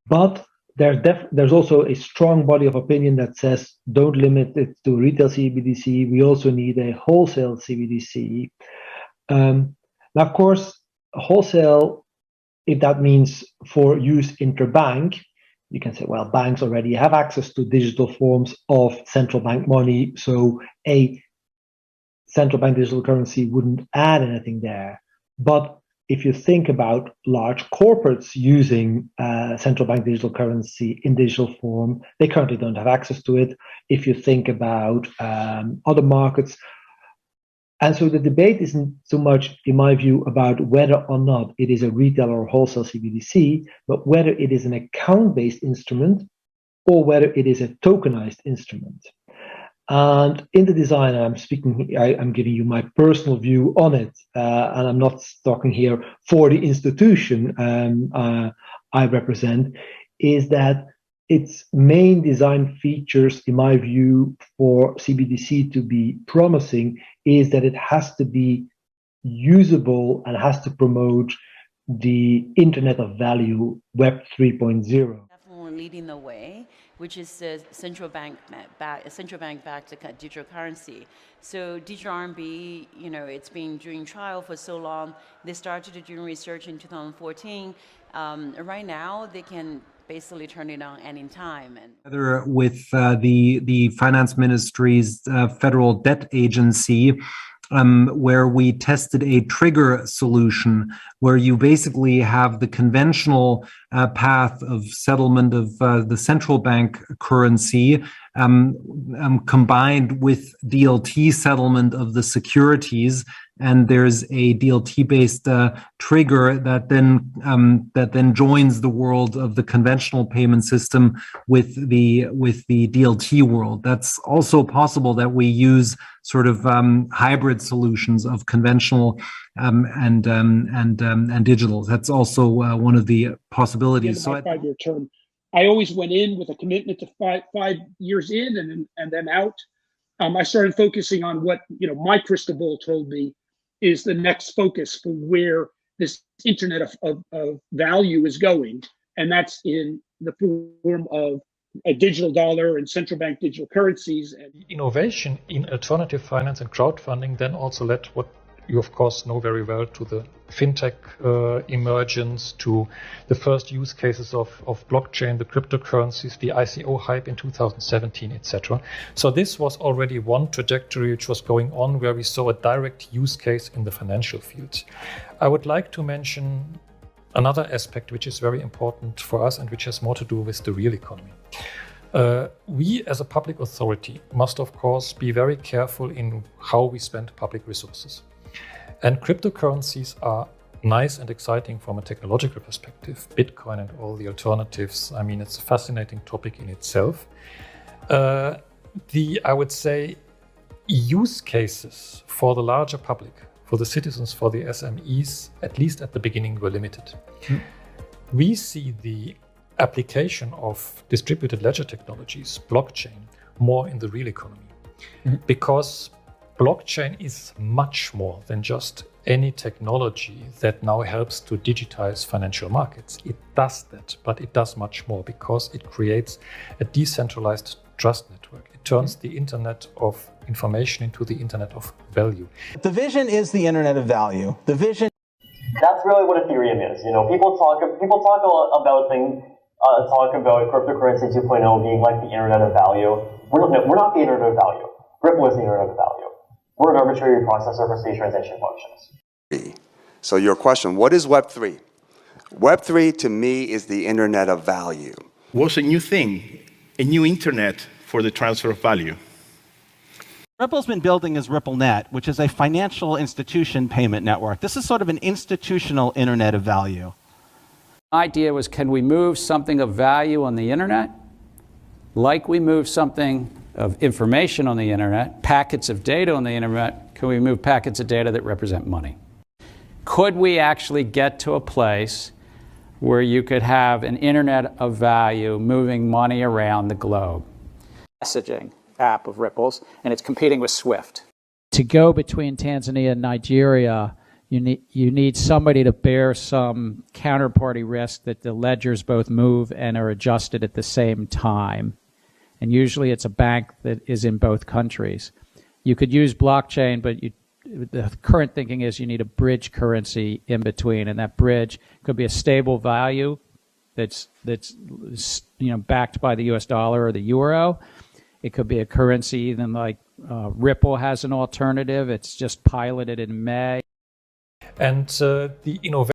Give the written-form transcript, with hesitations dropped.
But there's also a strong body of opinion that says don't limit it to retail CBDC. We also need a wholesale CBDC. Now, of course, wholesale, if that means for use interbank, you can say, well, banks already have access to digital forms of central bank money, so a central bank digital currency wouldn't add anything there. But if you think about large corporates using central bank digital currency in digital form, they currently don't have access to it. If you think about other markets, and so the debate isn't so much, in my view, about whether or not it is a retail or wholesale CBDC, but whether it is an account-based instrument or whether it is a tokenized instrument. And in the design, I'm giving you my personal view on it, and I'm not talking here for the institution I represent, is that its main design features, in my view, for CBDC to be promising is that it has to be usable and has to promote the Internet of Value, Web 3.0. Definitely leading the way, which is the central bank backed digital currency. So digital RMB, it's been doing trial for so long. They started doing research in 2014. Right now, they can basically turn it on any time. And with the finance ministry's federal debt agency, where we tested a trigger solution where you basically have the conventional path of settlement of the central bank currency combined with DLT settlement of the securities. And there's a DLT-based trigger that then joins the world of the conventional payment system with the DLT world. That's also possible that we use sort of hybrid solutions of conventional and digital. That's also one of the possibilities. So 5-year term, I always went in with a commitment to 5 years in and then out. I started focusing on what my crystal ball told me is the next focus for where this Internet of value is going. And that's in the form of a digital dollar and central bank digital currencies. And innovation in alternative finance and crowdfunding then also led, what you of course know very well, to the fintech emergence, to the first use cases of blockchain, the cryptocurrencies, the ICO hype in 2017, etc. So this was already one trajectory which was going on where we saw a direct use case in the financial field. I would like to mention another aspect which is very important for us and which has more to do with the real economy. We as a public authority must of course be very careful in how we spend public resources. And cryptocurrencies are nice and exciting from a technological perspective. Bitcoin and all the alternatives, I mean, it's a fascinating topic in itself. I would say, use cases for the larger public, for the citizens, for the SMEs, at least at the beginning, were limited. We see the application of distributed ledger technologies, blockchain, more in the real economy. Because blockchain is much more than just any technology that now helps to digitize financial markets. It does that, but it does much more because it creates a decentralized trust network. It turns the Internet of information into the Internet of value. The vision is the Internet of value. The vision. That's really what Ethereum is. People talk about cryptocurrency 2.0 being like the Internet of value. We're not the Internet of value. Ripple is the Internet of value. We're an arbitrary processor for state transaction functions. So your question, what is Web3? Web3 to me is the Internet of value. Was a new thing, a new internet for the transfer of value. Ripple's been building is RippleNet, which is a financial institution payment network. This is sort of an institutional Internet of value. The idea was, can we move something of value on the Internet like we move something of information on the Internet, packets of data on the Internet? Can we move packets of data that represent money? Could we actually get to a place where you could have an Internet of value moving money around the globe? Messaging app of Ripple's, and it's competing with SWIFT. To go between Tanzania and Nigeria you need somebody to bear some counterparty risk that the ledgers both move and are adjusted at the same time. And usually it's a bank that is in both countries. You could use blockchain, but the current thinking is you need a bridge currency in between, and that bridge could be a stable value that's backed by the US dollar or the euro. It could be a currency even like Ripple has an alternative. It's just piloted in May. And the innovation